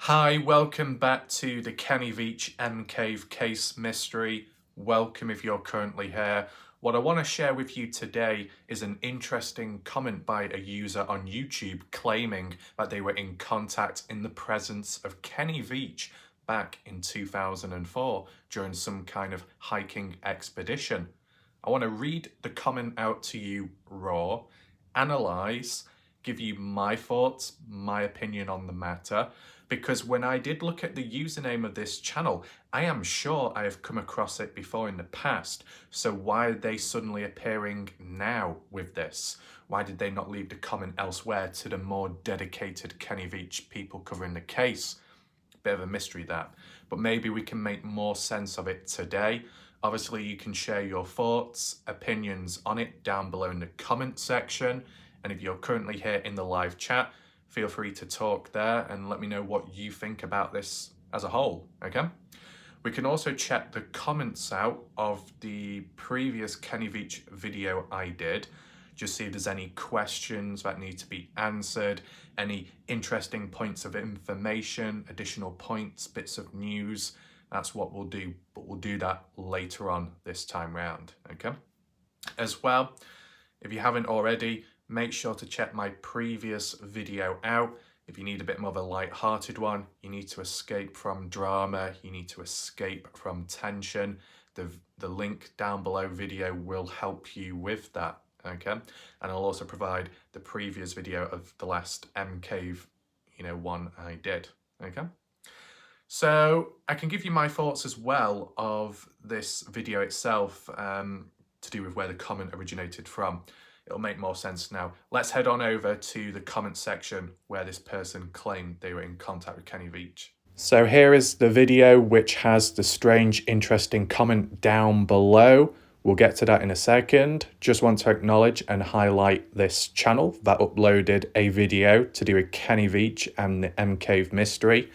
Hi, welcome back to the Kenny Veach M-Cave case mystery. Welcome if you're currently here. What I want to share with you today is an interesting comment by a user on YouTube claiming that they were in contact in the presence of Kenny Veach back in 2004 during some kind of hiking expedition. I want to read the comment out to you raw, analyse, give you my thoughts, my opinion on the matter, because when I did look at the username of this channel, I am sure I have come across it before in the past. So why are they suddenly appearing now with this? Why did they not leave the comment elsewhere to the more dedicated Kenny Veach people covering the case? Bit of a mystery that, but maybe we can make more sense of it today. Obviously, you can share your thoughts, opinions on it down below in the comment section. And if you're currently here in the live chat, feel free to talk there and let me know what you think about this as a whole, okay? We can also check the comments out of the previous Kenny Veach video I did, just see if there's any questions that need to be answered, any interesting points of information, additional points, bits of news. That's what we'll do, but we'll do that later on this time round, okay? As well, if you haven't already, make sure to check my previous video out. If you need a bit more of a light-hearted one, you need to escape from drama, you need to escape from tension, the link down below video will help you with that, okay? And I'll also provide the previous video of the last M-Cave, one I did, okay? So I can give you my thoughts as well of this video itself to do with where the comment originated from. It'll make more sense now. Let's head on over to the comment section where this person claimed they were in contact with Kenny Veach. So here is the video which has the strange, interesting comment down below. We'll get to that in a second. Just want to acknowledge and highlight this channel that uploaded a video to do with Kenny Veach and the M-Cave mystery.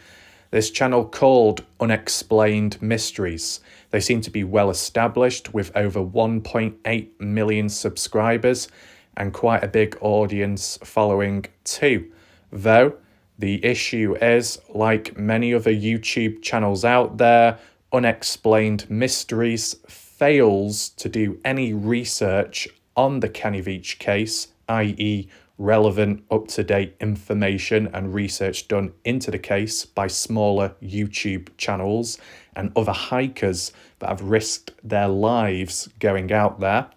This channel called Unexplained Mysteries. They seem to be well established with over 1.8 million subscribers and quite a big audience following too. Though the issue is, like many other YouTube channels out there, Unexplained Mysteries fails to do any research on the Kenny Veach case, i.e. relevant, up-to-date information and research done into the case by smaller YouTube channels and other hikers that have risked their lives going out there.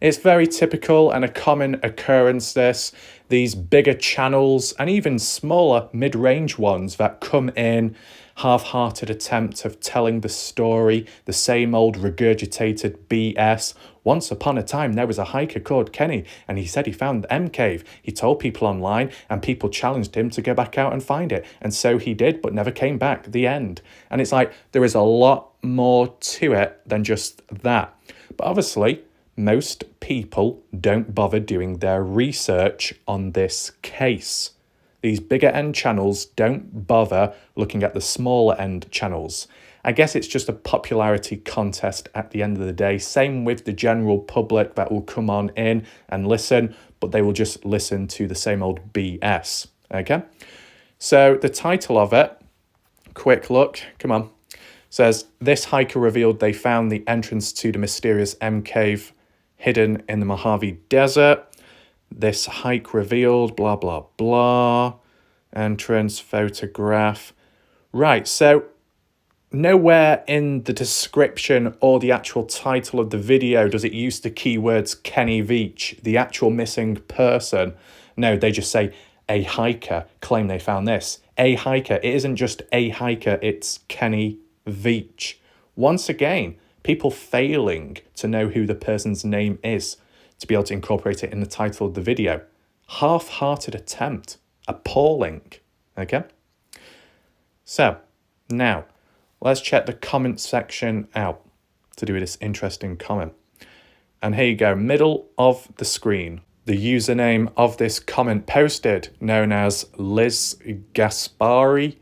It's very typical and a common occurrence, this. These bigger channels and even smaller mid-range ones that come in, half-hearted attempt of telling the story, the same old regurgitated BS. Once upon a time, there was a hiker called Kenny, and he said he found the M-Cave. He told people online, and people challenged him to go back out and find it. And so he did, but never came back. The end. And it's like, there is a lot more to it than just that. But obviously, most people don't bother doing their research on this case. These bigger end channels don't bother looking at the smaller end channels. I guess it's just a popularity contest at the end of the day. Same with the general public that will come on in and listen, but they will just listen to the same old BS, okay? So the title of it, quick look, come on, says, this hiker revealed they found the entrance to the mysterious M-Cave hidden in the Mojave Desert. This hike revealed, blah, blah, blah. Entrance, photograph. Right, so nowhere in the description or the actual title of the video does it use the keywords Kenny Veach, the actual missing person. No, they just say a hiker claim they found this. A hiker. It isn't just a hiker, it's Kenny Veach. Once again, people failing to know who the person's name is to be able to incorporate it in the title of the video. Half-hearted attempt. Appalling. Okay? So, now, let's check the comment section out to do with this interesting comment. And here you go, middle of the screen. The username of this comment posted, known as Liz Gaspari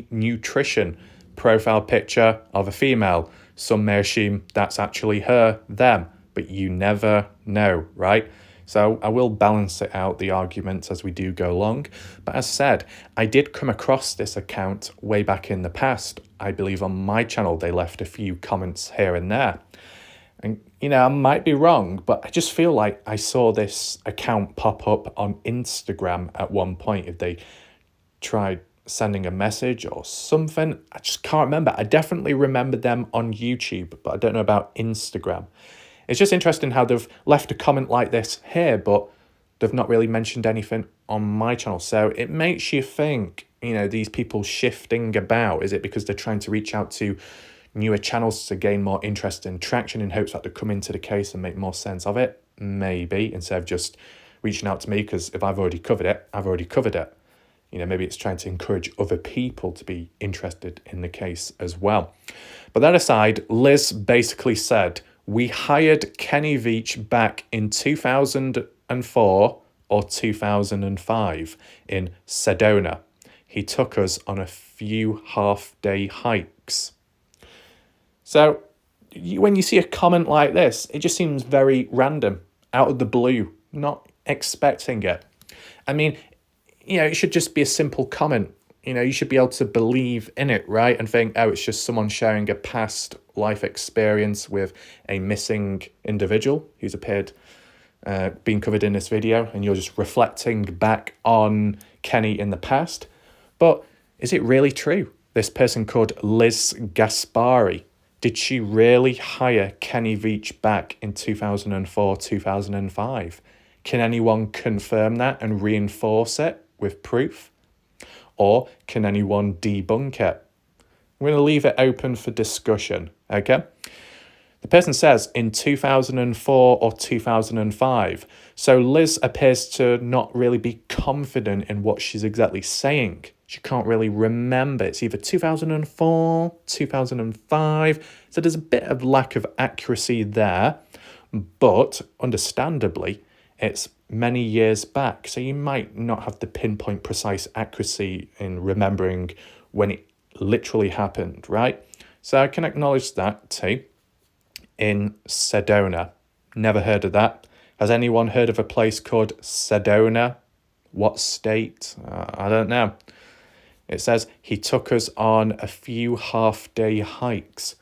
Nutrition. Profile picture of a female. Some may assume that's actually her, them, but you never know, right? So I will balance it out, the arguments, as we do go along. But as said, I did come across this account way back in the past. I believe on my channel they left a few comments here and there. And, I might be wrong, but I just feel like I saw this account pop up on Instagram at one point. If they tried sending a message or something, I just can't remember. I definitely remember them on YouTube, but I don't know about Instagram. It's just interesting how they've left a comment like this here, but they've not really mentioned anything on my channel. So it makes you think, these people shifting about. Is it because they're trying to reach out to newer channels to gain more interest and traction in hopes that they come into the case and make more sense of it? Maybe, instead of just reaching out to me, because if I've already covered it, I've already covered it. Maybe it's trying to encourage other people to be interested in the case as well. But that aside, Liz basically said, we hired Kenny Veach back in 2004 or 2005 in Sedona. He took us on a few half-day hikes. So when you see a comment like this, it just seems very random, out of the blue, not expecting it. I mean, it should just be a simple comment. You should be able to believe in it, right? And think, oh, it's just someone sharing a past life experience with a missing individual who's appeared, being covered in this video, and you're just reflecting back on Kenny in the past. But is it really true? This person called Liz Gaspari, did she really hire Kenny Veach back in 2004, 2005? Can anyone confirm that and reinforce it with proof? Or can anyone debunk it? I'm going to leave it open for discussion, okay? The person says in 2004 or 2005. So Liz appears to not really be confident in what she's exactly saying. She can't really remember. It's either 2004, 2005. So there's a bit of lack of accuracy there. But understandably, it's many years back. So you might not have the pinpoint precise accuracy in remembering when it literally happened, right? So I can acknowledge that too. In Sedona. Never heard of that. Has anyone heard of a place called Sedona? What state? I don't know. It says he took us on a few half-day hikes.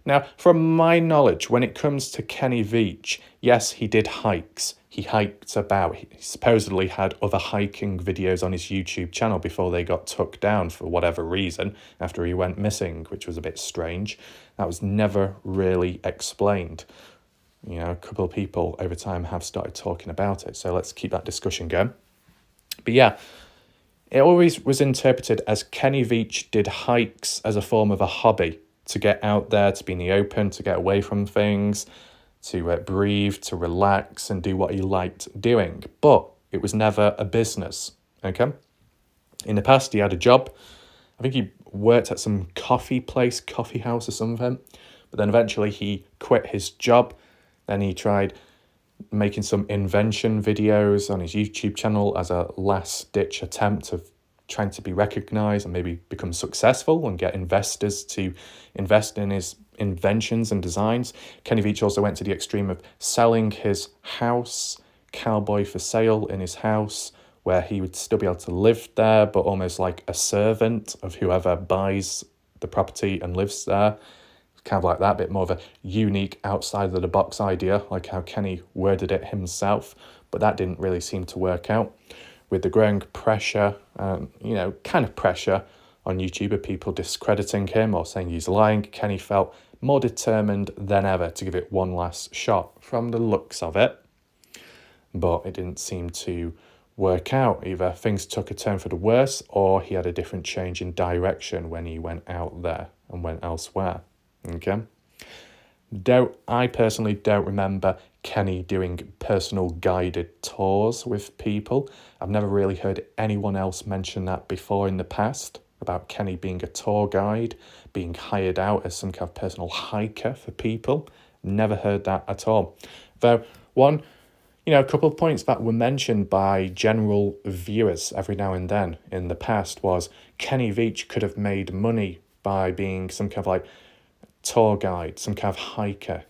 Now, from my knowledge, when it comes to Kenny Veach, yes, he did hikes. He hiked about. He supposedly had other hiking videos on his YouTube channel before they got took down for whatever reason after he went missing, which was a bit strange. That was never really explained. A couple of people over time have started talking about it, so let's keep that discussion going. But yeah, it always was interpreted as Kenny Veach did hikes as a form of a hobby, to get out there, to be in the open, to get away from things, to breathe, to relax and do what he liked doing. But it was never a business, okay? In the past, he had a job. I think he worked at some coffee house or something. But then eventually he quit his job. Then he tried making some invention videos on his YouTube channel as a last-ditch attempt of trying to be recognized and maybe become successful and get investors to invest in his inventions and designs. Kenny Veach also went to the extreme of selling his house, cowboy for sale in his house, where he would still be able to live there, but almost like a servant of whoever buys the property and lives there. Kind of like that, a bit more of a unique outside of the box idea, like how Kenny worded it himself, but that didn't really seem to work out. With the growing pressure, kind of pressure on YouTube of people discrediting him or saying he's lying, Kenny felt more determined than ever to give it one last shot from the looks of it. But it didn't seem to work out. Either things took a turn for the worse or he had a different change in direction when he went out there and went elsewhere. Okay? I personally don't remember Kenny doing personal guided tours with people. I've never really heard anyone else mention that before in the past, about Kenny being a tour guide, being hired out as some kind of personal hiker for people. Never heard that at all. Though a couple of points that were mentioned by general viewers every now and then in the past was Kenny Veach could have made money by being some kind of like tour guide, some kind of hiker,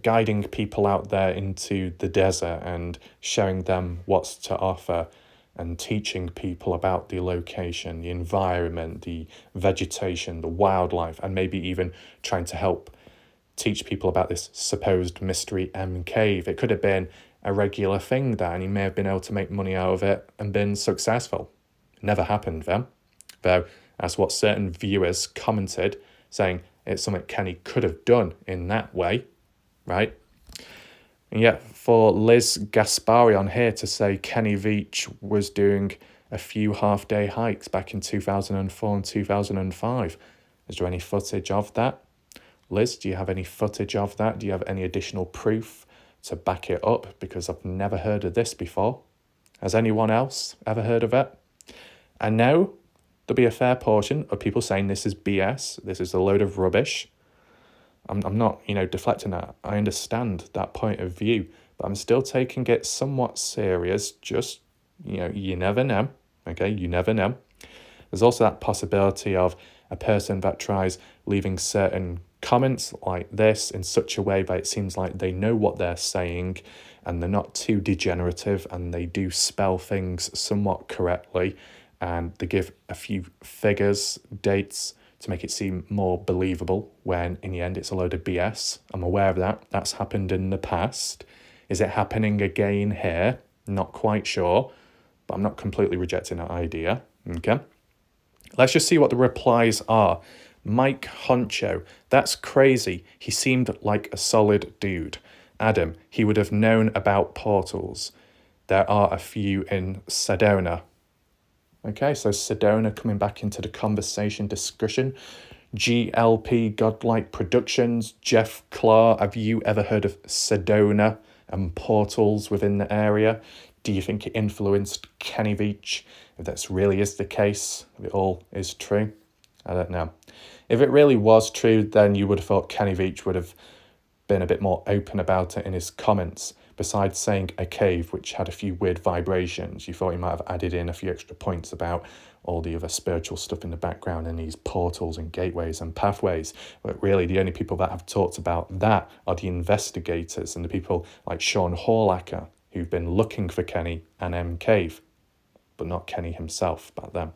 guiding people out there into the desert and showing them what's to offer and teaching people about the location, the environment, the vegetation, the wildlife, and maybe even trying to help teach people about this supposed mystery M cave. It could have been a regular thing there, and he may have been able to make money out of it and been successful. It never happened then, though that's what certain viewers commented, saying it's something Kenny could have done in that way, right? And yet for Liz Gaspari on here to say Kenny Veach was doing a few half-day hikes back in 2004 and 2005. Is there any footage of that? Liz, do you have any footage of that? Do you have any additional proof to back it up? Because I've never heard of this before. Has anyone else ever heard of it? And now there'll be a fair portion of people saying this is BS, this is a load of rubbish. I'm not, deflecting that. I understand that point of view, but I'm still taking it somewhat serious. Just, you never know, okay? You never know. There's also that possibility of a person that tries leaving certain comments like this in such a way that it seems like they know what they're saying and they're not too degenerative and they do spell things somewhat correctly and they give a few figures, dates, to make it seem more believable when in the end it's a load of BS. I'm aware of that. That's happened in the past. Is it happening again here? Not quite sure, but I'm not completely rejecting that idea. Okay. Let's just see what the replies are. Mike Honcho, that's crazy. He seemed like a solid dude. Adam, he would have known about portals. There are a few in Sedona. Okay, so Sedona coming back into the conversation discussion. GLP Godlike Productions, Jeff Clark, have you ever heard of Sedona and portals within the area? Do you think it influenced Kenny Veach? If that really is the case, if it all is true, I don't know. If it really was true, then you would have thought Kenny Veach would have been a bit more open about it in his comments. Besides saying a cave which had a few weird vibrations, you thought he might have added in a few extra points about all the other spiritual stuff in the background and these portals and gateways and pathways. But really, the only people that have talked about that are the investigators and the people like Sean Horlacker, who've been looking for Kenny and M Cave, but not Kenny himself back then.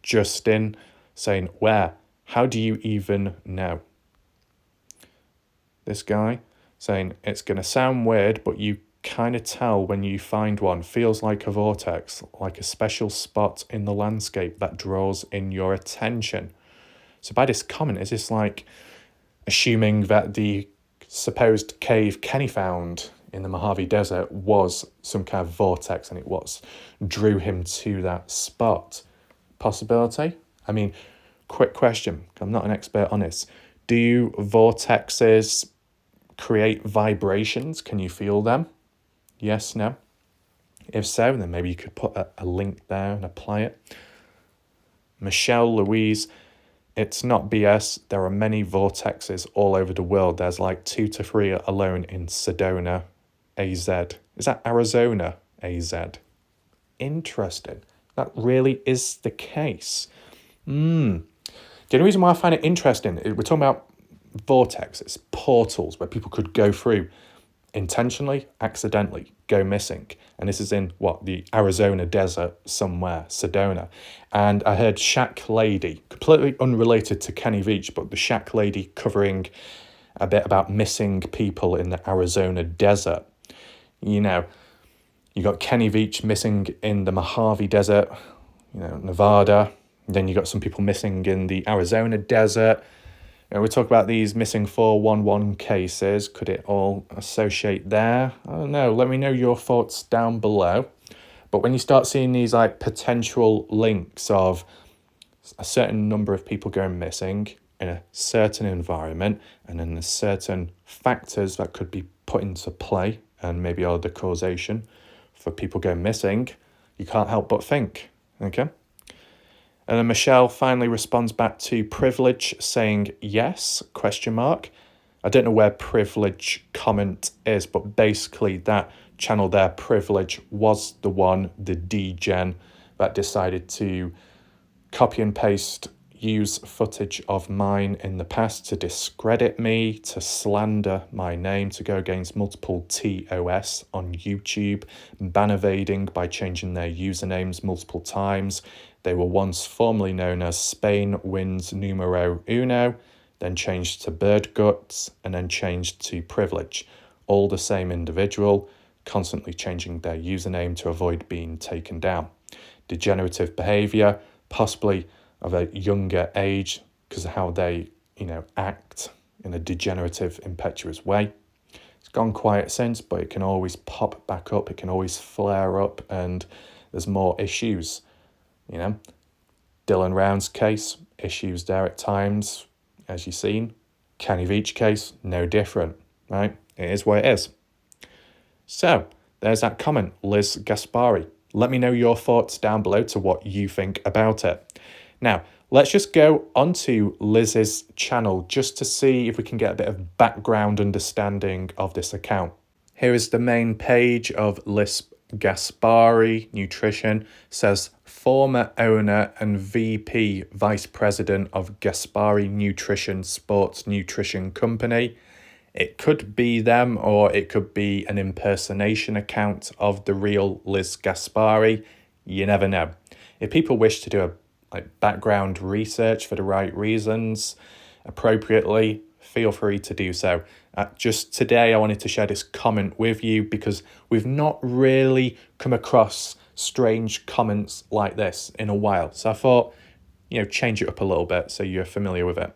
Justin saying, where? How do you even know? This guy saying, it's going to sound weird, but you kind of tell when you find one. Feels like a vortex, like a special spot in the landscape that draws in your attention. So by this comment, is this like assuming that the supposed cave Kenny found in the Mojave Desert was some kind of vortex and it drew him to that spot? Possibility? I mean, quick question, I'm not an expert on this. Do vortexes create vibrations? Can you feel them? Yes, no? If so, then maybe you could put a link there and apply it. Michelle Louise, it's not BS. There are many vortexes all over the world. There's like 2 to 3 alone in Sedona, AZ. Is that Arizona, AZ? Interesting. That really is the case. The only reason why I find it interesting, we're talking about vortexes, portals where people could go through intentionally, accidentally, go missing. And this is in, the Arizona desert somewhere, Sedona. And I heard Shack Lady, completely unrelated to Kenny Veach, but the Shack Lady covering a bit about missing people in the Arizona desert. You got Kenny Veach missing in the Mojave Desert, Nevada. Then you got some people missing in the Arizona desert. We talk about these missing 411 cases. Could it all associate there? I don't know. Let me know your thoughts down below. But when you start seeing these like potential links of a certain number of people going missing in a certain environment, and then there's certain factors that could be put into play and maybe are the causation for people going missing, you can't help but think, okay? And then Michelle finally responds back to Privilege saying yes, question mark. I don't know where Privilege comment is, but basically that channel there, Privilege, was the one, the D-Gen, that decided to copy and paste, use footage of mine in the past to discredit me, to slander my name, to go against multiple TOS on YouTube, ban evading by changing their usernames multiple times. They were once formerly known as Spain Wins Numero Uno, then changed to Bird Guts, and then changed to Privilege. All the same individual, constantly changing their username to avoid being taken down. Degenerative behaviour, possibly of a younger age because of how they, act in a degenerative, impetuous way. It's gone quiet since, but it can always pop back up. It can always flare up, and there's more issues. Dylan Round's case, issues there at times, as you've seen. Kenny Veach case, no different, right? It is what it is. So, there's that comment, Liz Gaspari. Let me know your thoughts down below to what you think about it. Now, let's just go onto Liz's channel just to see if we can get a bit of background understanding of this account. Here is the main page of Liz Gaspari Nutrition. It says former owner and VP Vice President of Gaspari Nutrition Sports Nutrition Company. It could be them, or it could be an impersonation account of the real Liz Gaspari. You never know. If people wish to do background research for the right reasons, appropriately, feel free to do so. Just today, I wanted to share this comment with you because we've not really come across strange comments like this in a while. So I thought, change it up a little bit so you're familiar with it.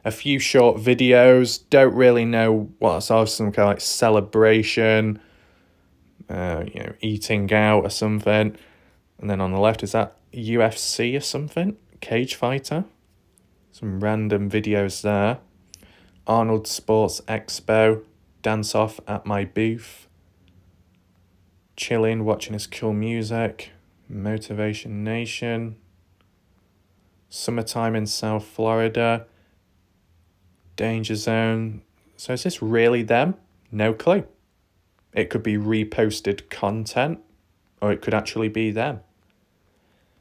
A few short videos, don't really know what sort of some kind of celebration, eating out or something. And then on the left, is that UFC or something? Cage fighter? Some random videos there. Arnold Sports Expo, dance off at my booth. Chilling, watching his cool music. Motivation Nation. Summertime in South Florida. Danger Zone. So is this really them? No clue. It could be reposted content, or it could actually be them.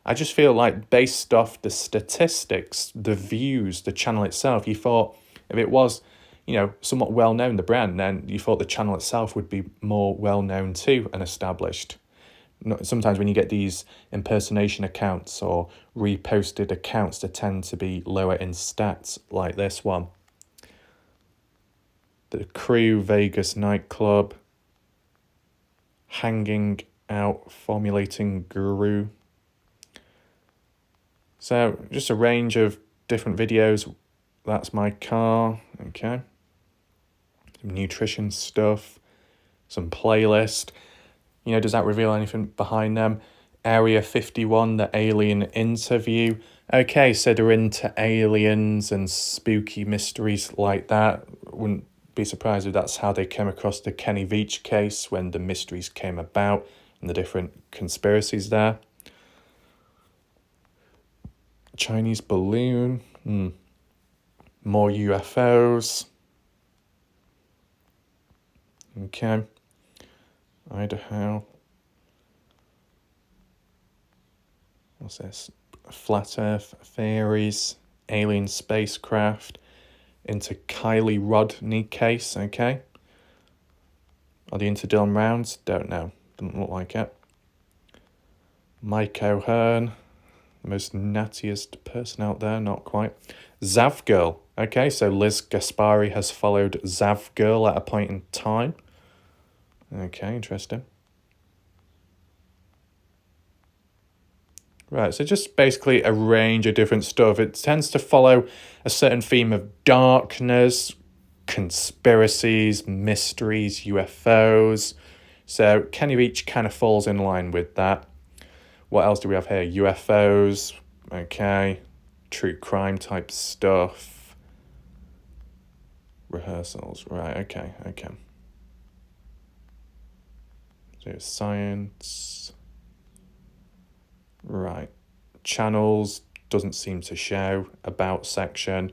I just feel like based off the statistics, the views, the channel itself, you thought if it was, somewhat well known, the brand, then you thought the channel itself would be more well known too and established. Sometimes when you get these impersonation accounts or reposted accounts, they tend to be lower in stats, like this one. The Crew Vegas nightclub, hanging out, formulating guru. So just a range of different videos. That's my car, okay. Some nutrition stuff, some playlist. Does that reveal anything behind them? Area 51, the alien interview. Okay, so they're into aliens and spooky mysteries like that. Wouldn't be surprised if that's how they came across the Kenny Veach case when the mysteries came about and the different conspiracies there. Chinese balloon. More UFOs. Okay. Idaho. What's this? Flat Earth theories. Alien spacecraft. Into Kylie Rodney case, okay. Are they into Dylan Rounds? Don't know. Doesn't look like it. Mike O'Hearn. The most nattiest person out there, not quite. Zav Girl. Okay, so Liz Gaspari has followed Zav Girl at a point in time. Okay, interesting. Right, so just basically a range of different stuff. It tends to follow a certain theme of darkness, conspiracies, mysteries, UFOs. So Kenny Veach kind of falls in line with that. What else do we have here? UFOs, okay. True crime type stuff. Rehearsals, right, okay. So science. Right. Channels, doesn't seem to show. About section.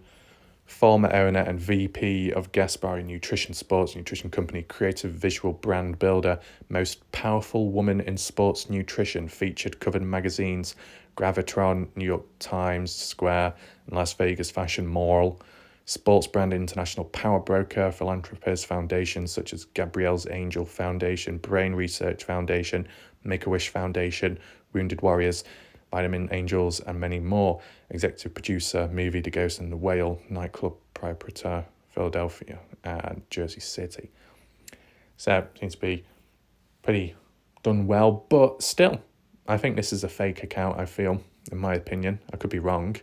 Former owner and VP of Gaspari Nutrition Sports Nutrition Company, creative visual brand builder, most powerful woman in sports nutrition, featured covered magazines, Gravitron, New York Times Square, and Las Vegas Fashion Mall, sports brand international power broker, philanthropist foundations such as Gabrielle's Angel Foundation, Brain Research Foundation, Make-A-Wish Foundation, Wounded Warriors, Vitamin Angels, and many more. Executive producer, movie The Ghost and the Whale, nightclub proprietor, Philadelphia and Jersey City. So seems to be pretty done well, but still, I think this is a fake account, I feel, in my opinion. I could be wrong.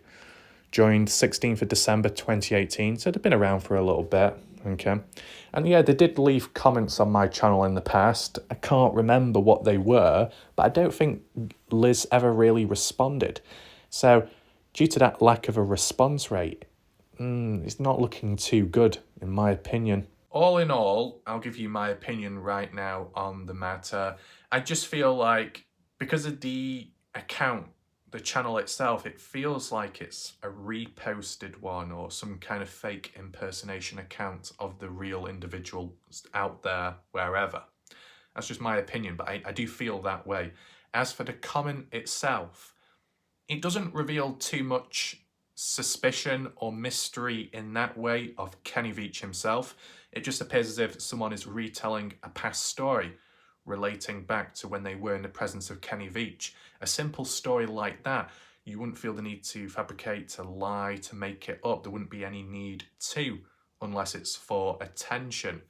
Joined 16th of December 2018, so they've been around for a little bit, okay? And yeah, they did leave comments on my channel in the past. I can't remember what they were, but I don't think Liz ever really responded. So due to that lack of a response rate, it's not looking too good, in my opinion. All in all, I'll give you my opinion right now on the matter. I just feel like because of the account, the channel itself, it feels like it's a reposted one or some kind of fake impersonation account of the real individual out there, wherever. That's just my opinion, but I do feel that way. As for the comment itself, it doesn't reveal too much suspicion or mystery in that way of Kenny Veach himself. It just appears as if someone is retelling a past story relating back to when they were in the presence of Kenny Veach. A simple story like that, you wouldn't feel the need to fabricate, to lie, to make it up. There wouldn't be any need to, unless it's for attention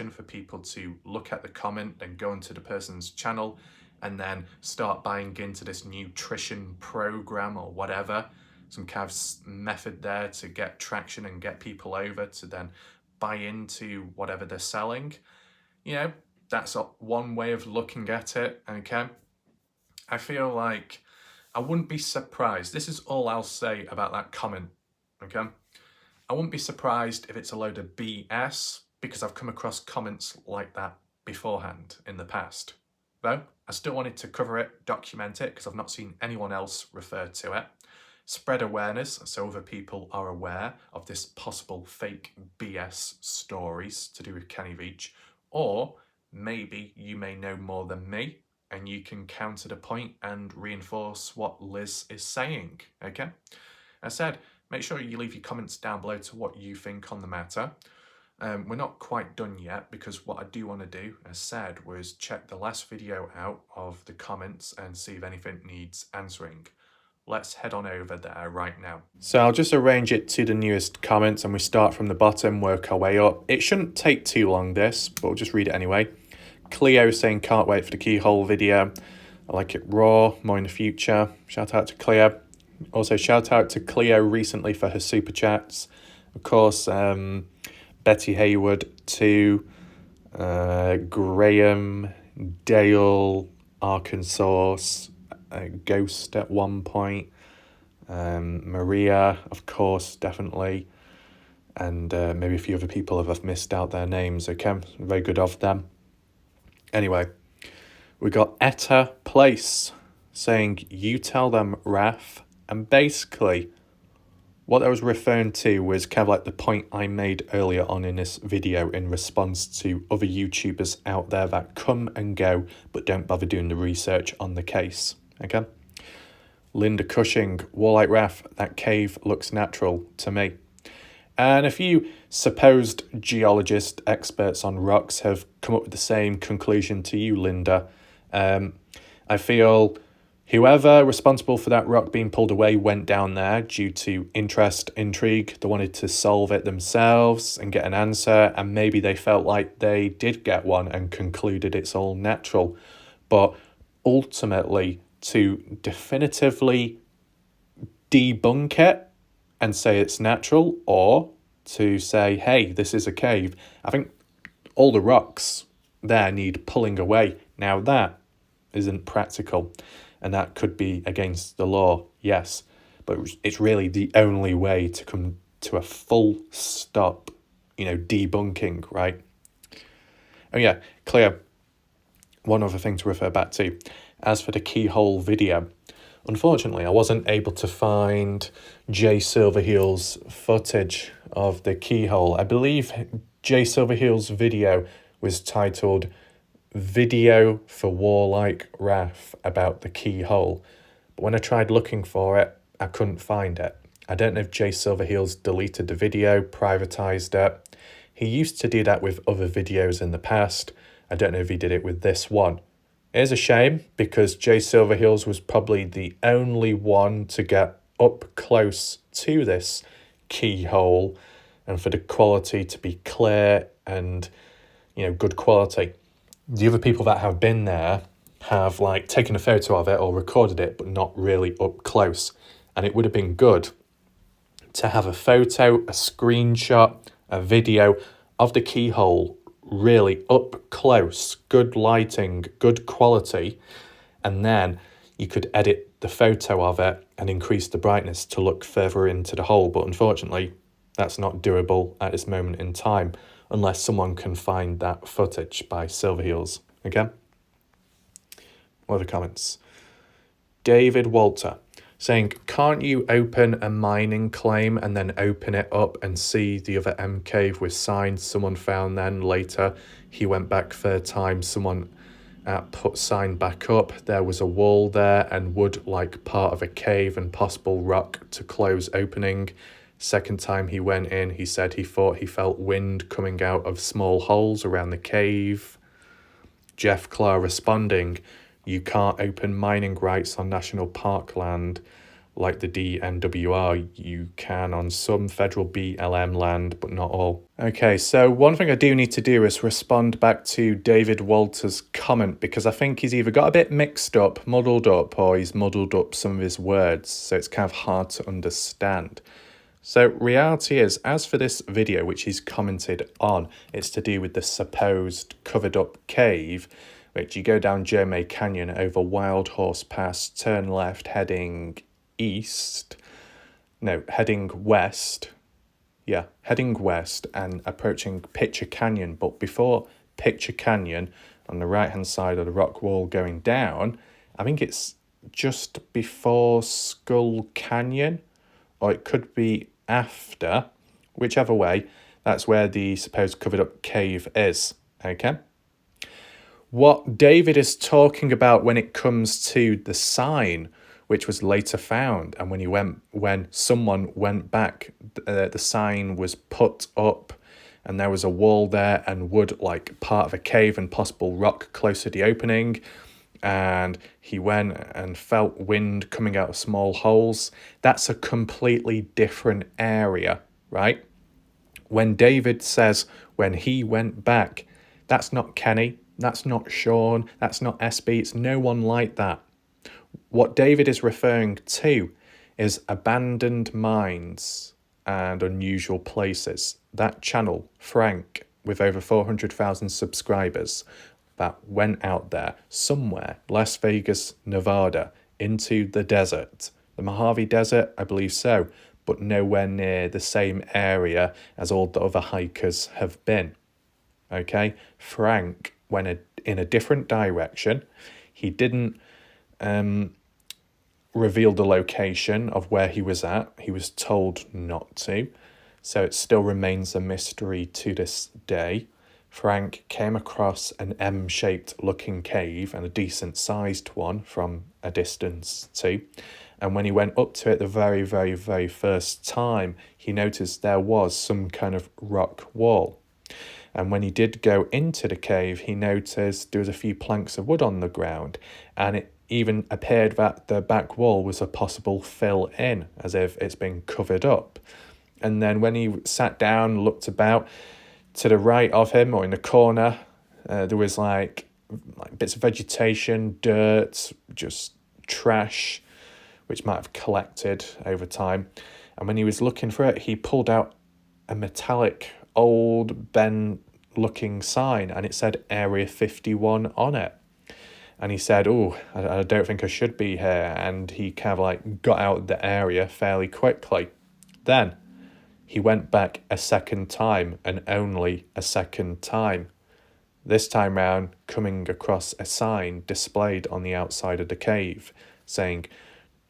for people to look at the comment and go into the person's channel and then start buying into this nutrition program or whatever. Some kind of method there to get traction and get people over to then buy into whatever they're selling. You know, that's one way of looking at it, okay? I feel like I wouldn't be surprised. This is all I'll say about that comment, okay? I wouldn't be surprised if it's a load of BS because I've come across comments like that beforehand in the past. Though, I still wanted to cover it, document it, because I've not seen anyone else refer to it. Spread awareness so other people are aware of this possible fake BS stories to do with Kenny Veach. Or maybe you may know more than me and you can counter the point and reinforce what Liz is saying, okay? As I said, make sure you leave your comments down below to what you think on the matter. We're not quite done yet because what I do want to do, as said, was check the last video out of the comments and see if anything needs answering. Let's head on over there right now. So I'll just arrange it to the newest comments and we start from the bottom, work our way up. It shouldn't take too long this, but we'll just read it anyway. Cleo saying, can't wait for the keyhole video. I like it raw, more in the future. Shout out to Cleo. Also shout out to Cleo recently for her super chats. Of course, Betty Hayward too. Graham, Dale, Arkansas, Ghost at one point, Maria, of course, definitely, and maybe a few other people if I've missed out their names, okay, very good of them. Anyway, we got Etta Place saying, you tell them, Raf, and basically what I was referring to was kind of like the point I made earlier on in this video in response to other YouTubers out there that come and go but don't bother doing the research on the case. Okay, Linda Cushing, Warlike Raf, that cave looks natural to me. And a few supposed geologist experts on rocks have come up with the same conclusion to you, Linda. I feel whoever responsible for that rock being pulled away went down there due to interest, intrigue. They wanted to solve it themselves and get an answer, and maybe they felt like they did get one and concluded it's all natural. But ultimately, to definitively debunk it and say it's natural, or to say, hey, this is a cave, I think all the rocks there need pulling away. Now that isn't practical, and that could be against the law, yes, but it's really the only way to come to a full stop, debunking, right? Oh yeah, Cleo, one other thing to refer back to. As for the keyhole video, unfortunately, I wasn't able to find Jay Silverheel's footage of the keyhole. I believe Jay Silverheel's video was titled Video for Warlike Raf about the keyhole. But when I tried looking for it, I couldn't find it. I don't know if Jay Silverheels deleted the video, privatized it. He used to do that with other videos in the past. I don't know if he did it with this one. It is a shame because Jay Silverheels was probably the only one to get up close to this keyhole and for the quality to be clear and, good quality. The other people that have been there have taken a photo of it or recorded it, but not really up close. And it would have been good to have a photo, a screenshot, a video of the keyhole really up close, good lighting, good quality, and then you could edit the photo of it and increase the brightness to look further into the hole. But unfortunately, that's not doable at this moment in time unless someone can find that footage by Silverheels. Okay? What are the comments? David Walter saying, can't you open a mining claim and then open it up and see the other M cave with signs someone found then later? He went back third time, someone put sign back up. There was a wall there and wood like part of a cave and possible rock to close opening. Second time he went in, he said he thought he felt wind coming out of small holes around the cave. Jeff Clark responding, you can't open mining rights on national park land like the DNWR. You can on some federal BLM land, but not all. Okay, so one thing I do need to do is respond back to David Walter's comment, because I think he's either got a bit mixed up, muddled up, or he's muddled up some of his words, so it's kind of hard to understand. So reality is, as for this video, which he's commented on, it's to do with the supposed covered up cave, which you go down Jermay Canyon over Wild Horse Pass, turn left, heading west. Yeah, heading west and approaching Picture Canyon. But before Picture Canyon, on the right-hand side of the rock wall going down, I think it's just before Skull Canyon, or it could be after. Whichever way, that's where the supposed covered up cave is. Okay? What David is talking about when it comes to the sign, which was later found, and when someone went back, the sign was put up, and there was a wall there and wood like part of a cave and possible rock close to the opening, and he went and felt wind coming out of small holes. That's a completely different area, right? When David says when he went back, that's not Kenny. That's not Sean, that's not SB, it's no one like that. What David is referring to is abandoned mines and unusual places. That channel, Frank, with over 400,000 subscribers, that went out there somewhere, Las Vegas, Nevada, into the desert. The Mojave Desert, I believe so, but nowhere near the same area as all the other hikers have been. Okay, Frank went in a different direction. He didn't reveal the location of where he was at. He was told not to. So it still remains a mystery to this day. Frank came across an M-shaped looking cave, and a decent sized one from a distance too. And when he went up to it the very, very, very first time, he noticed there was some kind of rock wall. And when he did go into the cave, he noticed there was a few planks of wood on the ground, and it even appeared that the back wall was a possible fill-in, as if it's been covered up. And then when he sat down, looked about, to the right of him, or in the corner, there was like bits of vegetation, dirt, just trash, which might have collected over time. And when he was looking for it, he pulled out a metallic old bent looking sign, and it said Area 51 on it. And he said, I don't think I should be here. And he kind of got out of the area fairly quickly. Then he went back a second time, and only a second time. This time round, coming across a sign displayed on the outside of the cave saying,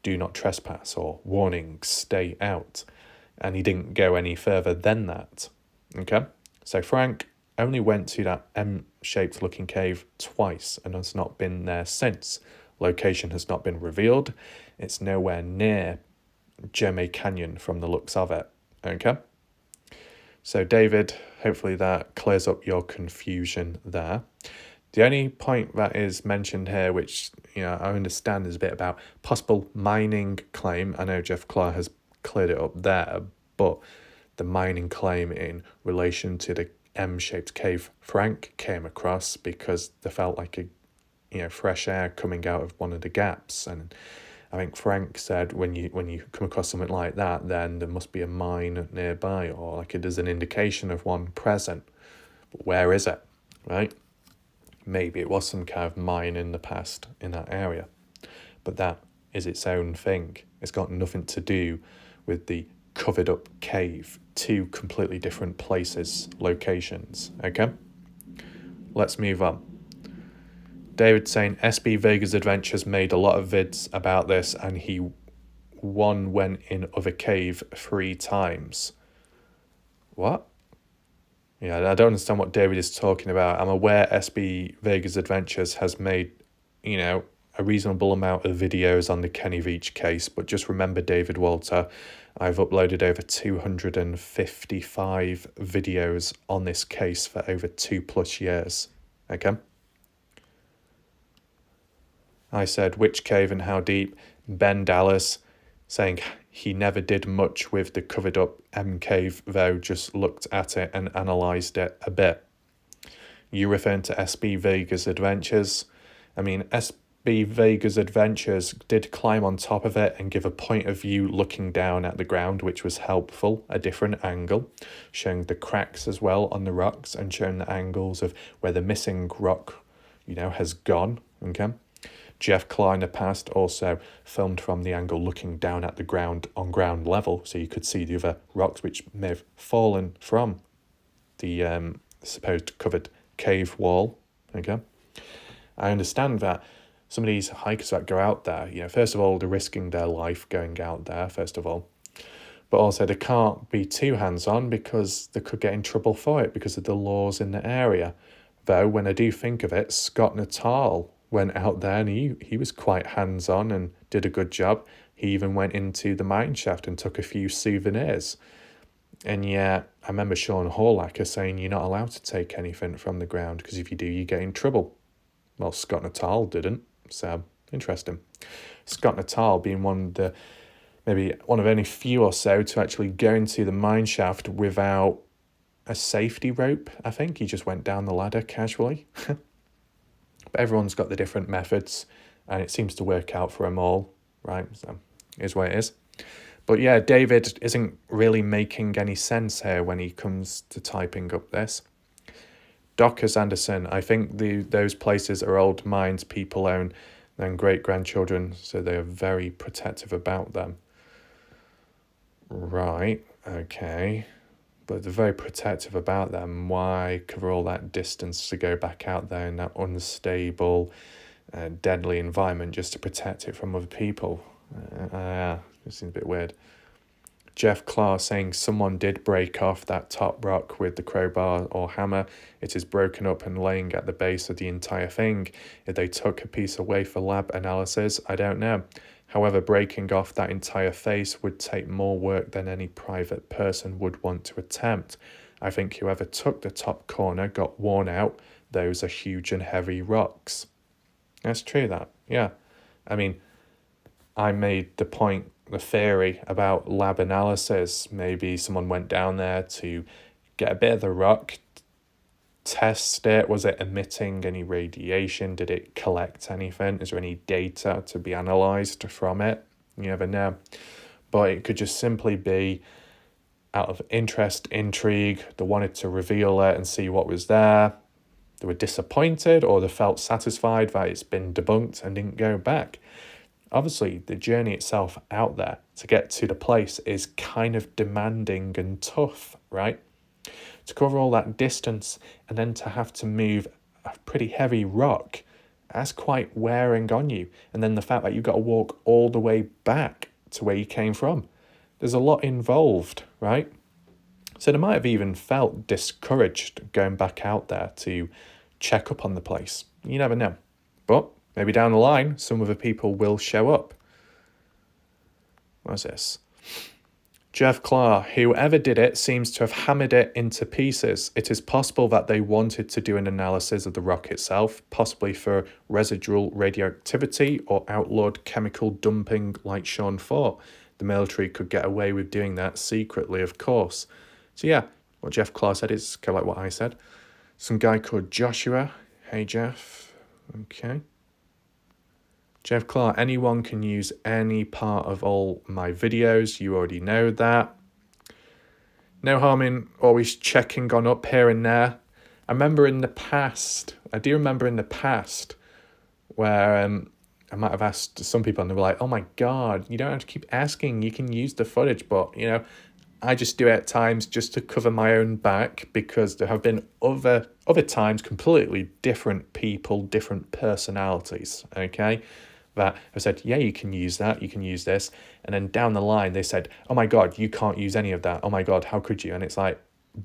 do not trespass, or warning, stay out. And he didn't go any further than that. Okay, so Frank only went to that M-shaped looking cave twice and has not been there since. Location has not been revealed. It's nowhere near Jeme Canyon from the looks of it. Okay? So David, hopefully that clears up your confusion there. The only point that is mentioned here, which I understand is a bit about possible mining claim. I know Jeff Clark has cleared it up there, but the mining claim in relation to the M-shaped cave Frank came across because there felt like a fresh air coming out of one of the gaps, and I think Frank said when you come across something like that, then there must be a mine nearby, or like there's an indication of one present. But where is it, right? Maybe it was some kind of mine in the past in that area, but that is its own thing. It's got nothing to do with the covered up cave. Two completely different places, locations. Okay, let's move on. David saying SB Vegas Adventures made a lot of vids about this, and he went in other cave 3 times. What? Yeah, I don't understand what David is talking about. I'm aware SB Vegas Adventures has made, a reasonable amount of videos on the Kenny Veach case, but just remember, David Walter, I've uploaded over 255 videos on this case for over 2+ years. Okay? I said, which cave and how deep? Ben Dallas saying he never did much with the covered up M cave, though just looked at it and analysed it a bit. You referring to SB Vegas Adventures? I mean, SB Vegas Adventures did climb on top of it and give a point of view looking down at the ground, which was helpful, a different angle, showing the cracks as well on the rocks and showing the angles of where the missing rock, has gone, okay? Jeff Clark in the past also filmed from the angle looking down at the ground on ground level, so you could see the other rocks which may have fallen from the supposed covered cave wall. Okay, I understand that some of these hikers that go out there, first of all, they're risking their life going out there, first of all, but also they can't be too hands-on because they could get in trouble for it because of the laws in the area. Though, when I do think of it, Scott Natal went out there and he was quite hands-on and did a good job. He even went into the mine shaft and took a few souvenirs. And yeah, I remember Sean Horlacker saying you're not allowed to take anything from the ground because if you do, you get in trouble. Well, Scott Natal didn't, so interesting. Scott Natal being maybe one of only few or so to actually go into the mine shaft without a safety rope. I think he just went down the ladder casually. But everyone's got the different methods, and it seems to work out for them all, right? So, is what it is. But yeah, David isn't really making any sense here when he comes to typing up this. Dr. Sanderson, I think those places are old mines people own, and great-grandchildren, so they are very protective about them. Right, okay. But they're very protective about them. Why cover all that distance to go back out there in that unstable, deadly environment just to protect it from other people? It seems a bit weird. Jeff Clark saying someone did break off that top rock with the crowbar or hammer. It is broken up and laying at the base of the entire thing. If they took a piece away for lab analysis, I don't know. However, breaking off that entire face would take more work than any private person would want to attempt. I think whoever took the top corner got worn out. Those are huge and heavy rocks. That's true, that. Yeah. I mean, I made the theory about lab analysis. Maybe someone went down there to get a bit of the rock, test it. Was it emitting any radiation? Did it collect anything? Is there any data to be analysed from it? You never know. But it could just simply be out of interest, intrigue. They wanted to reveal it and see what was there. They were disappointed, or they felt satisfied that it's been debunked and didn't go back. Obviously, the journey itself out there to get to the place is kind of demanding and tough, right? To cover all that distance and then to have to move a pretty heavy rock, that's quite wearing on you. And then the fact that you've got to walk all the way back to where you came from. There's a lot involved, right? So they might have even felt discouraged going back out there to check up on the place. You never know. But maybe down the line, some other people will show up. What's this? Jeff Clark, whoever did it seems to have hammered it into pieces. It is possible that they wanted to do an analysis of the rock itself, possibly for residual radioactivity or outlawed chemical dumping like Sean thought. The military could get away with doing that secretly, of course. So yeah, what Jeff Clark said is kind of like what I said. Some guy called Joshua. Hey, Jeff. Okay. Jeff Clark, anyone can use any part of all my videos. You already know that. No harm in always checking on up here and there. I do remember in the past where I might have asked some people and they were like, oh my God, you don't have to keep asking. You can use the footage. But, I just do it at times just to cover my own back, because there have been other times completely different people, different personalities, okay, that have said, yeah, you can use that, you can use this. And then down the line, they said, oh my God, you can't use any of that. Oh my God, how could you? And it's like,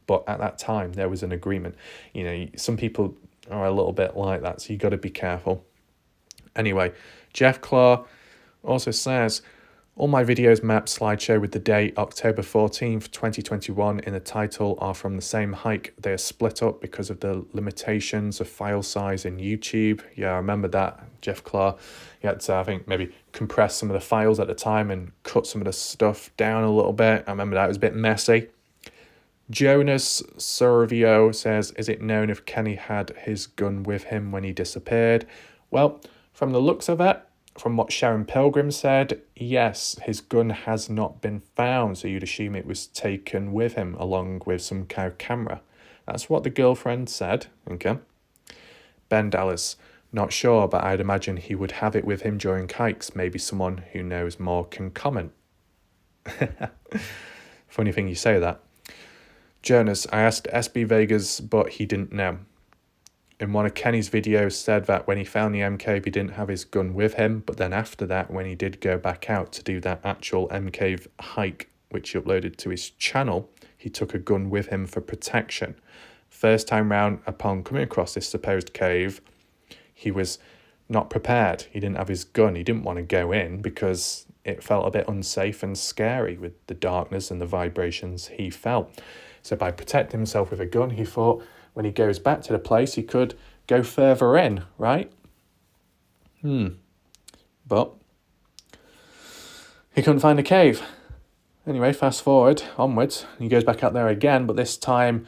but at that time, there was an agreement. Some people are a little bit like that, so you got to be careful. Anyway, Jeff Clark also says, all my videos map slideshow with the date October 14th, 2021 in the title are from the same hike. They are split up because of the limitations of file size in YouTube. Yeah, I remember that, Jeff Clark. He had to, I think, maybe compress some of the files at the time and cut some of the stuff down a little bit. I remember that, it was a bit messy. Jonas Servio says, is it known if Kenny had his gun with him when he disappeared? Well, from the looks of it, from what Sharon Pilgrim said, yes, his gun has not been found, so you'd assume it was taken with him along with some kind of camera. That's what the girlfriend said, okay? Ben Dallas, not sure, but I'd imagine he would have it with him during hikes. Maybe someone who knows more can comment. Funny thing you say that. Jonas, I asked SB Vegas, but he didn't know. In one of Kenny's videos said that when he found the MK, he didn't have his gun with him, but then after that, when he did go back out to do that actual MK hike, which he uploaded to his channel, he took a gun with him for protection. First time round, upon coming across this supposed cave, he was not prepared. He didn't have his gun. He didn't want to go in because it felt a bit unsafe and scary with the darkness and the vibrations he felt. So by protecting himself with a gun, he thought when he goes back to the place, he could go further in, right? But he couldn't find a cave. Anyway, fast forward, onwards, he goes back out there again, but this time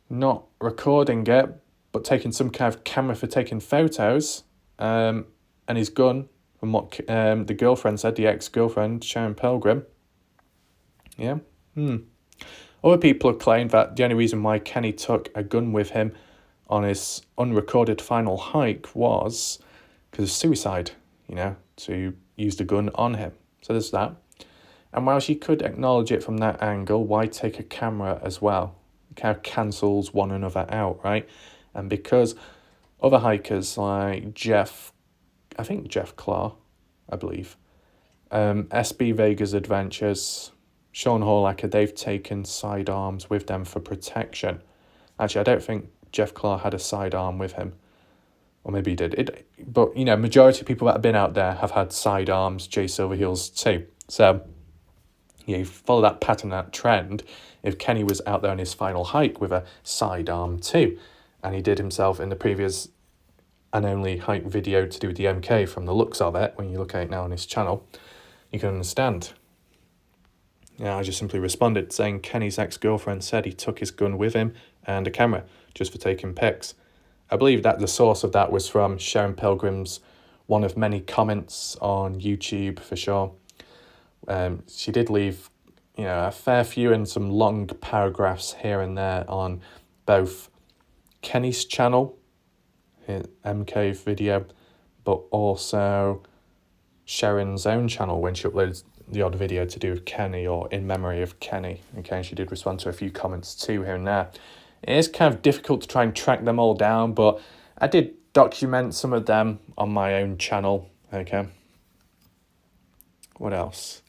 not recording it, but taking some kind of camera for taking photos, and his gun, from what the girlfriend said, the ex-girlfriend, Sharon Pilgrim. Yeah. Other people have claimed that the only reason why Kenny took a gun with him on his unrecorded final hike was because of suicide, to use the gun on him. So there's that. And while she could acknowledge it from that angle, why take a camera as well? It kind of cancels one another out, right? And because other hikers like Jeff Clark, I believe, SB Vegas Adventures, Sean Horlacker, they've taken sidearms with them for protection. Actually, I don't think Jeff Clark had a sidearm with him. Or maybe he did. But, majority of people that have been out there have had sidearms, Jay Silverheels too. So, you follow that pattern, that trend. If Kenny was out there on his final hike with a sidearm too, and he did himself in the previous and only hike video to do with the MK, from the looks of it, when you look at it now on his channel, you can understand. Yeah, I just simply responded saying Kenny's ex-girlfriend said he took his gun with him and a camera just for taking pics. I believe that the source of that was from Sharon Pilgrim's one of many comments on YouTube for sure. She did leave, a fair few and some long paragraphs here and there on both Kenny's channel, his MK video, but also Sharon's own channel when she uploads the odd video to do with Kenny or in memory of Kenny. Okay, and she did respond to a few comments too here and there. It is kind of difficult to try and track them all down, but I did document some of them on my own channel. Okay. What else?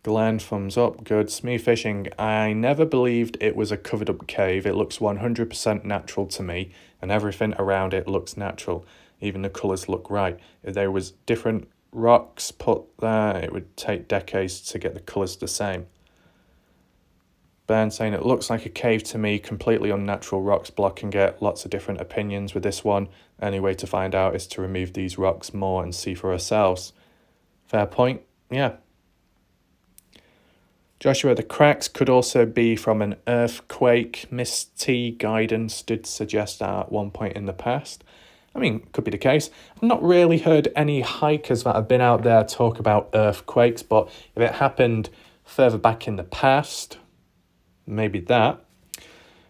Glenn, thumbs up, good. Smooth fishing. I never believed it was a covered up cave. It looks 100% natural to me, and everything around it looks natural. Even the colours look right. If there was different rocks put there, it would take decades to get the colours the same. Ben saying it looks like a cave to me, completely unnatural rocks blocking it. Lots of different opinions with this one. Only way to find out is to remove these rocks more and see for ourselves. Fair point, yeah. Joshua, the cracks could also be from an earthquake. Miss T guidance did suggest that at one point in the past. I mean, could be the case. I've not really heard any hikers that have been out there talk about earthquakes, but if it happened further back in the past, maybe that.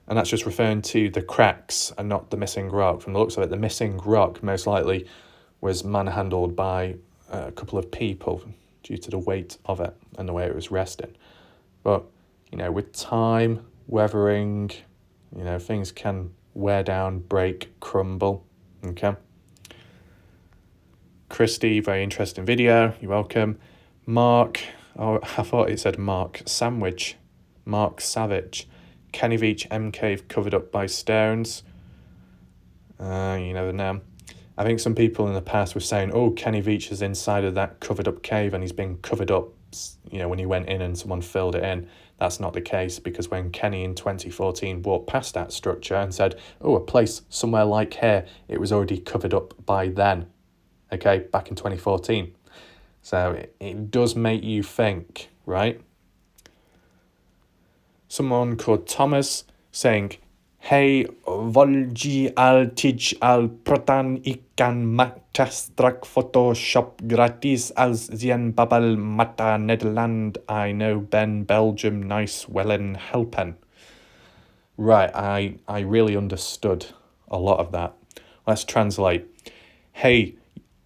And that's just referring to the cracks and not the missing rock. From the looks of it, the missing rock most likely was manhandled by a couple of people due to the weight of it and the way it was resting. But, with time, weathering, things can wear down, break, crumble. Okay. Christy, very interesting video. You're welcome. Mark, I thought it said Mark Sandwich. Mark Savage. Kenny Veach M Cave covered up by stones. You never know. I think some people in the past were saying, oh, Kenny Veach is inside of that covered up cave and he's been covered up, when he went in and someone filled it in. That's not the case, because when Kenny in 2014 walked past that structure and said, oh, a place somewhere like here, it was already covered up by then. Okay, back in 2014. So it does make you think, right? Someone called Thomas saying, hej, volgi alltid all protan ikan matastrak Photoshop gratis als zien babel mata Nederland. I know Ben Belgium nice wellen helpen. Right, I really understood a lot of that. Let's translate. Hey,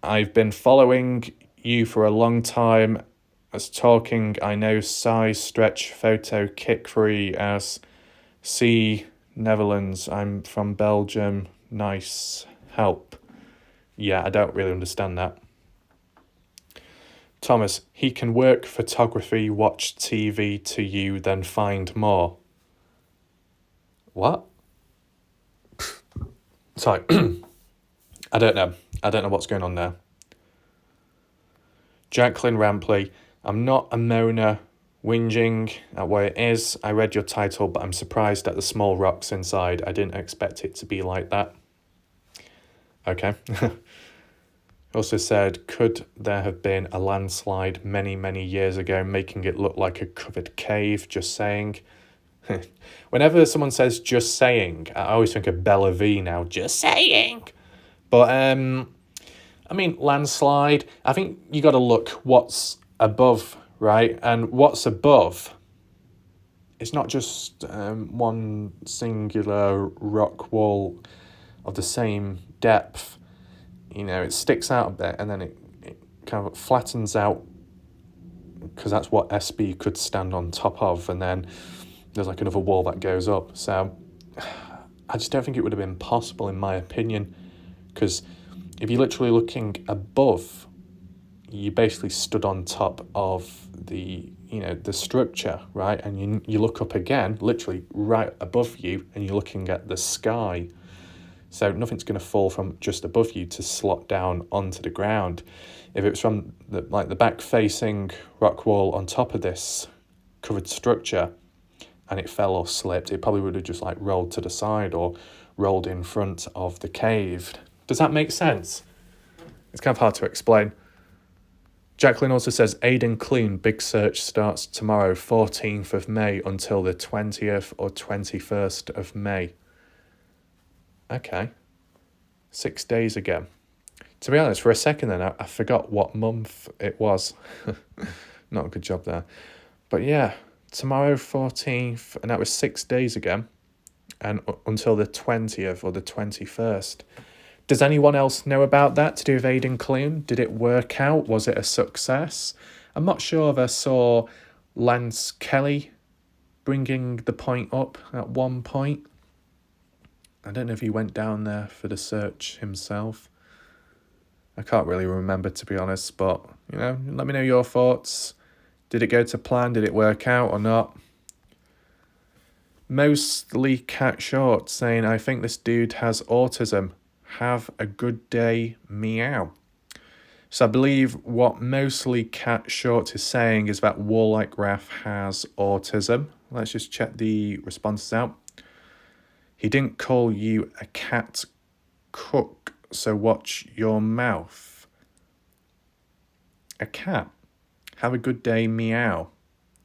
I've been following you for a long time. As talking, I know size, stretch, photo, kick free as C, Netherlands. I'm from Belgium. Nice. Help. Yeah, I don't really understand that. Thomas, he can work photography, watch TV to you, then find more. What? Sorry. I don't know. I don't know what's going on there. Jacqueline Rampley, I'm not a moaner whinging at where it is. I read your title, but I'm surprised at the small rocks inside. I didn't expect it to be like that. Okay. Also said, could there have been a landslide many, many years ago, making it look like a covered cave? Just saying. Whenever someone says just saying, I always think of Bella V now. Just saying. But, I mean, landslide, I think you got to look what's above, right? And what's above, it's not just one singular rock wall of the same depth. It sticks out a bit and then it kind of flattens out, because that's what SB could stand on top of. And then there's like another wall that goes up. So I just don't think it would have been possible, in my opinion, because if you're literally looking above, you basically stood on top of the structure, right? And you look up again, literally right above you, and you're looking at the sky. So nothing's going to fall from just above you to slot down onto the ground. If it was from the back-facing rock wall on top of this covered structure, and it fell or slipped, it probably would have just rolled to the side or rolled in front of the cave. Does that make sense? It's kind of hard to explain. Jacqueline also says, Aidan Clean, big search starts tomorrow, 14th of May, until the 20th or 21st of May. Okay. 6 days ago. To be honest, for a second then, I forgot what month it was. Not a good job there. But yeah, tomorrow, 14th, and that was 6 days ago, and until the 20th or the 21st. Does anyone else know about that to do with Aidan Clune? Did it work out? Was it a success? I'm not sure if I saw Lance Kelly bringing the point up at one point. I don't know if he went down there for the search himself. I can't really remember, to be honest, but, let me know your thoughts. Did it go to plan? Did it work out or not? Mostly Cat Short saying, I think this dude has autism. Have a good day, meow. So I believe what mostly Cat Short is saying is that Warlike Raph has autism. Let's just check the responses out. He didn't call you a cat cook, so watch your mouth. A cat. Have a good day, meow.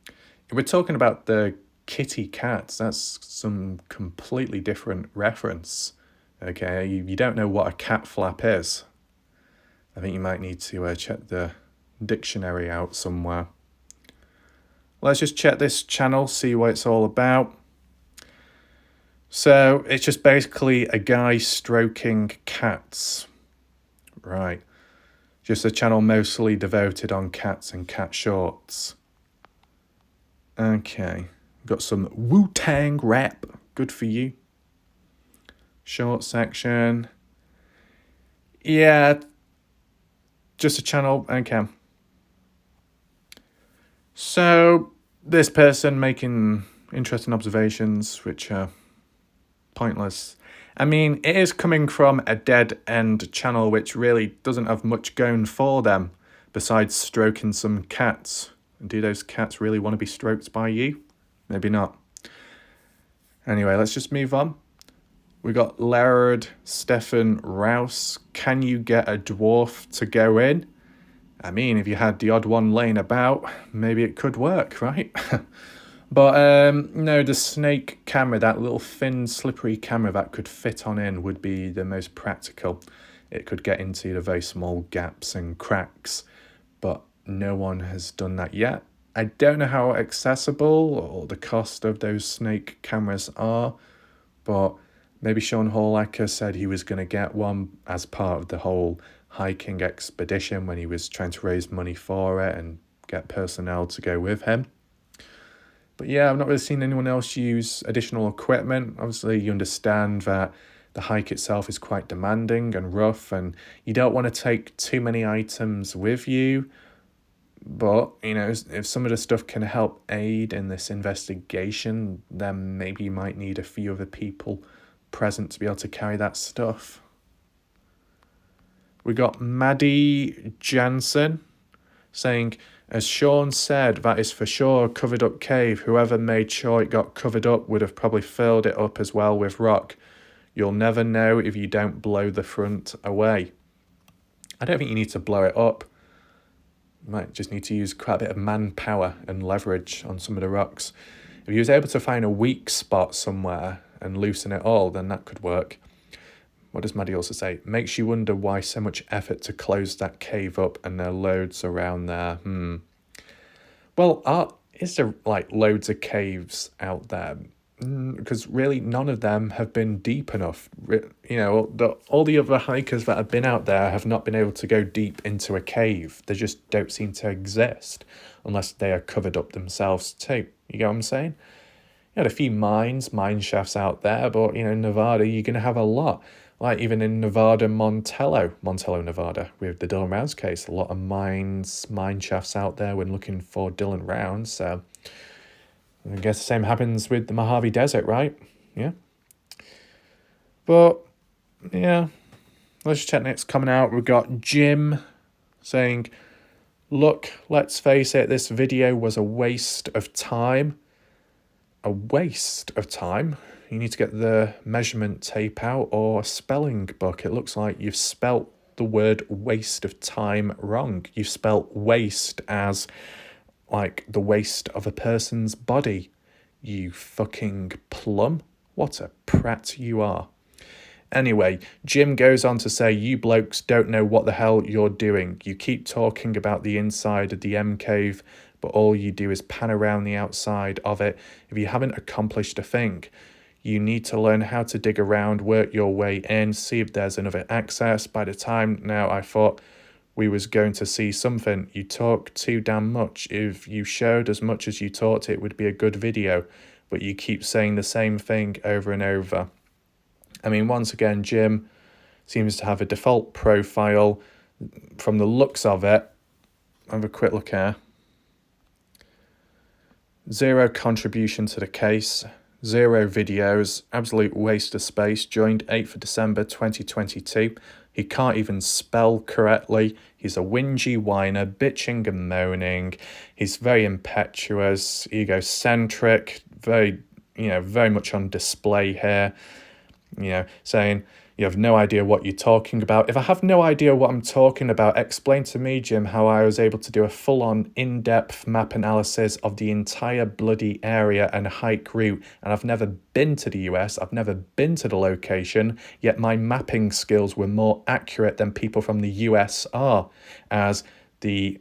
If we're talking about the kitty cats, that's some completely different reference. Okay, you don't know what a cat flap is. I think you might need to check the dictionary out somewhere. Let's just check this channel, see what it's all about. So it's just basically a guy stroking cats. Right. Just a channel mostly devoted on cats and cat shorts. Okay. Got some Wu-Tang rap. Good for you. Short section. Yeah. Just a channel. Okay. So this person making interesting observations, which are pointless. I mean, it is coming from a dead-end channel which really doesn't have much going for them besides stroking some cats. And do those cats really want to be stroked by you? Maybe not. Anyway, let's just move on. We got Laird Stefan Rouse. Can you get a dwarf to go in? I mean, if you had the odd one laying about, maybe it could work, right? But no, the snake camera, that little thin, slippery camera that could fit on in would be the most practical. It could get into the very small gaps and cracks, but no one has done that yet. I don't know how accessible or the cost of those snake cameras are, but maybe Sean Horlacher said he was going to get one as part of the whole hiking expedition when he was trying to raise money for it and get personnel to go with him. But yeah, I've not really seen anyone else use additional equipment. Obviously, you understand that the hike itself is quite demanding and rough, and you don't want to take too many items with you. But, you know, if some of the stuff can help aid in this investigation, then maybe you might need a few other people present to be able to carry that stuff. We got Maddie Jansen saying, as Sean said, that is for sure a covered up cave. Whoever made sure it got covered up would have probably filled it up as well with rock. You'll never know if you don't blow the front away. I don't think you need to blow it up. You might just need to use quite a bit of manpower and leverage on some of the rocks. If you was able to find a weak spot somewhere and loosen it all, then that could work. What does Maddie also say? Makes you wonder why so much effort to close that cave up and there are loads around there. Well, is there like loads of caves out there? Because really none of them have been deep enough. You know, all the other hikers that have been out there have not been able to go deep into a cave. They just don't seem to exist unless they are covered up themselves too. You get what I'm saying? You had a few mine shafts out there, but, you know, in Nevada, you're going to have a lot. Like even in Nevada, Montello, Nevada, with the Dylan Rounds case, a lot of mine shafts out there when looking for Dylan Rounds. So I guess the same happens with the Mojave Desert, right? Yeah. But, yeah, let's just check next coming out. We've got Jim saying, look, let's face it, this video was a waste of time. A waste of time? You need to get the measurement tape out or a spelling book. It looks like you've spelt the word waste of time wrong. You've spelt waste as like the waste of a person's body. You fucking plum. What a prat you are. Anyway, Jim goes on to say, you blokes don't know what the hell you're doing. You keep talking about the inside of the M cave, but all you do is pan around the outside of it if you haven't accomplished a thing. You need to learn how to dig around, work your way in, see if there's another access. By the time now I thought we was going to see something. You talk too damn much. If you showed as much as you talked, it would be a good video, but you keep saying the same thing over and over. I mean, once again, Jim seems to have a default profile. From the looks of it, have a quick look here. Zero contribution to the case. 0 videos, absolute waste of space. Joined 8th of December 2022. He can't even spell correctly. He's a whingy whiner, bitching and moaning. He's very impetuous, egocentric, very much on display here. Saying, you have no idea what you're talking about. If I have no idea what I'm talking about, explain to me, Jim, how I was able to do a full-on in-depth map analysis of the entire bloody area and hike route. And I've never been to the US, I've never been to the location, yet my mapping skills were more accurate than people from the US are, as the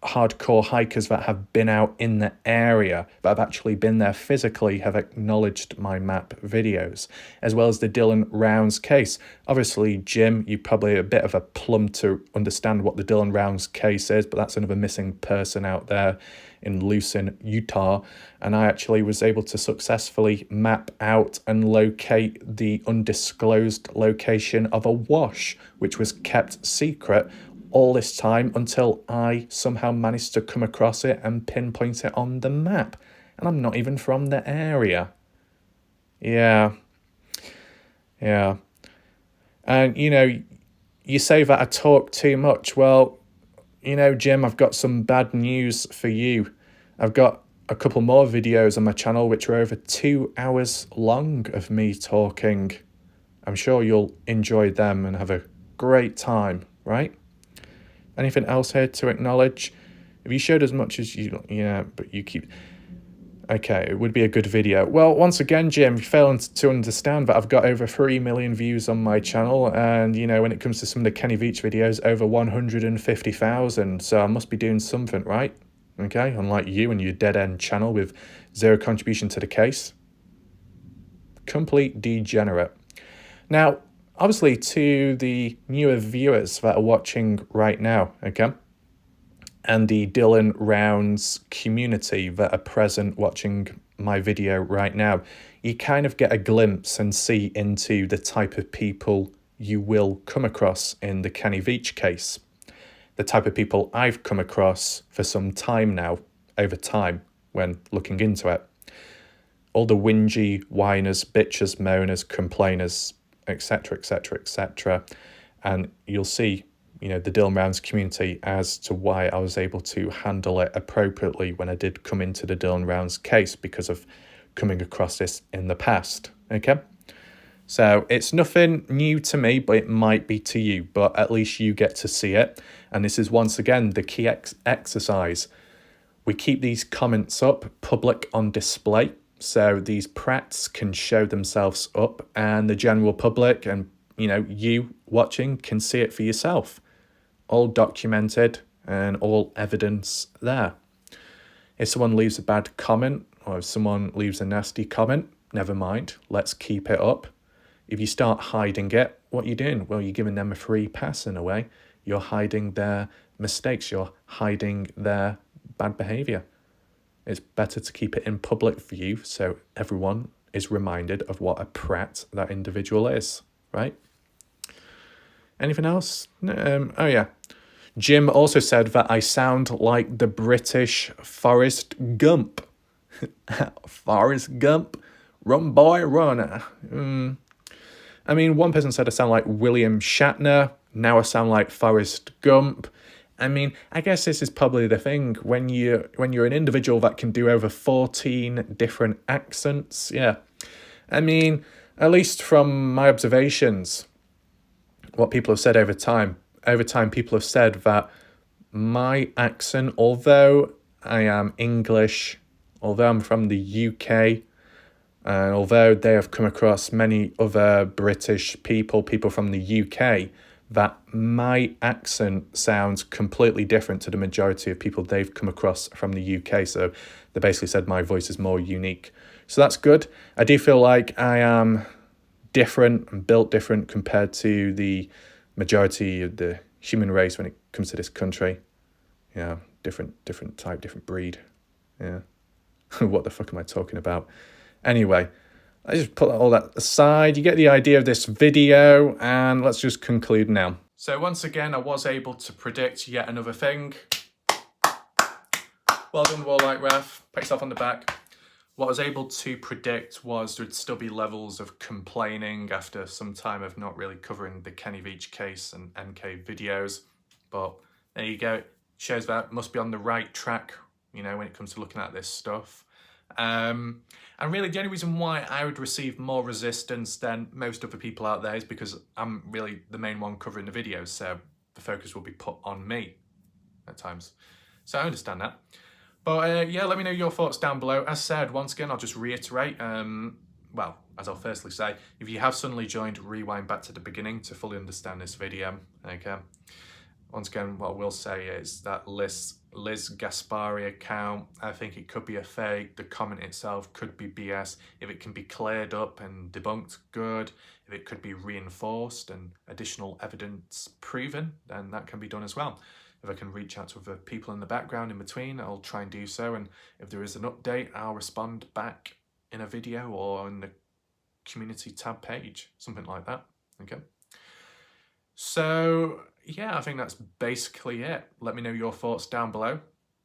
hardcore hikers that have been out in the area, that have actually been there physically, have acknowledged my map videos, as well as the Dylan Rounds case. Obviously, Jim, you're probably a bit of a plum to understand what the Dylan Rounds case is, but that's another missing person out there in Lucin, Utah, and I actually was able to successfully map out and locate the undisclosed location of a wash, which was kept secret all this time until I somehow managed to come across it and pinpoint it on the map. And I'm not even from the area. Yeah. And, you say that I talk too much. Well, Jim, I've got some bad news for you. I've got a couple more videos on my channel which are over 2 hours long of me talking. I'm sure you'll enjoy them and have a great time, right? Anything else here to acknowledge? If you showed as much as but you keep... Okay, it would be a good video. Well, once again, Jim, failing to understand that I've got over 3 million views on my channel, and, when it comes to some of the Kenny Veach videos, over 150,000, so I must be doing something right, okay? Unlike you and your dead-end channel with 0 contribution to the case. Complete degenerate. Now, obviously, to the newer viewers that are watching right now, okay, and the Dylan Rounds community that are present watching my video right now, you kind of get a glimpse and see into the type of people you will come across in the Kenny Veach case. The type of people I've come across for some time now, over time, when looking into it. All the whingy, whiners, bitches, moaners, complainers, etc, etc, etc, and you'll see the Dylan Rounds community as to why I was able to handle it appropriately when I did come into the Dylan Rounds case, because of coming across this in the past. Okay, so it's nothing new to me, but it might be to you, but at least you get to see it. And this is once again the key exercise. We keep these comments up public on display, so these prats can show themselves up and the general public and, you watching can see it for yourself. All documented and all evidence there. If someone leaves a bad comment or if someone leaves a nasty comment, never mind, let's keep it up. If you start hiding it, what are you doing? Well, you're giving them a free pass in a way. You're hiding their mistakes. You're hiding their bad behaviour. It's better to keep it in public view so everyone is reminded of what a prat that individual is, right? Anything else? Oh yeah. Jim also said that I sound like the British Forrest Gump. Forrest Gump? Run, boy, run. I mean, one person said I sound like William Shatner. Now I sound like Forrest Gump. I mean, I guess this is probably the thing. When you're an individual that can do over 14 different accents, yeah. I mean, at least from my observations, what people have said over time people have said that my accent, although I am English, although I'm from the UK, and although they have come across many other British people from the UK, that my accent sounds completely different to the majority of people they've come across from the UK. So they basically said my voice is more unique. So that's good. I do feel like I am different and built different compared to the majority of the human race when it comes to this country. Yeah, different type, different breed. Yeah. What the fuck am I talking about? Anyway, I just put all that aside. You get the idea of this video, and let's just conclude now. So once again, I was able to predict yet another thing. Well done, Warlike Ref. Pat yourself on the back. What I was able to predict was there'd still be levels of complaining after some time of not really covering the Kenny Veach case and MK videos. But there you go. Shows that must be on the right track, you know, when it comes to looking at this stuff. And really the only reason why I would receive more resistance than most other people out there is because I'm really the main one covering the videos, so the focus will be put on me at times. So I understand that. But yeah, let me know your thoughts down below. As said, once again, I'll just reiterate, well, as I'll firstly say, if you have suddenly joined, rewind back to the beginning to fully understand this video, okay? Once again, what I will say is that Liz Gaspari account, I think it could be a fake. The comment itself could be BS. If it can be cleared up and debunked, good. If it could be reinforced and additional evidence proven, then that can be done as well. If I can reach out to other people in the background in between, I'll try and do so. And if there is an update, I'll respond back in a video or in the community tab page, something like that, okay? So yeah, I think that's basically it. Let me know your thoughts down below.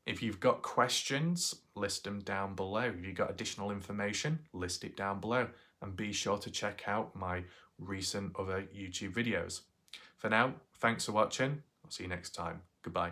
If you've got questions, list them down below. If you've got additional information, list it down below. And be sure to check out my recent other YouTube videos. For now, thanks for watching. I'll see you next time. Goodbye.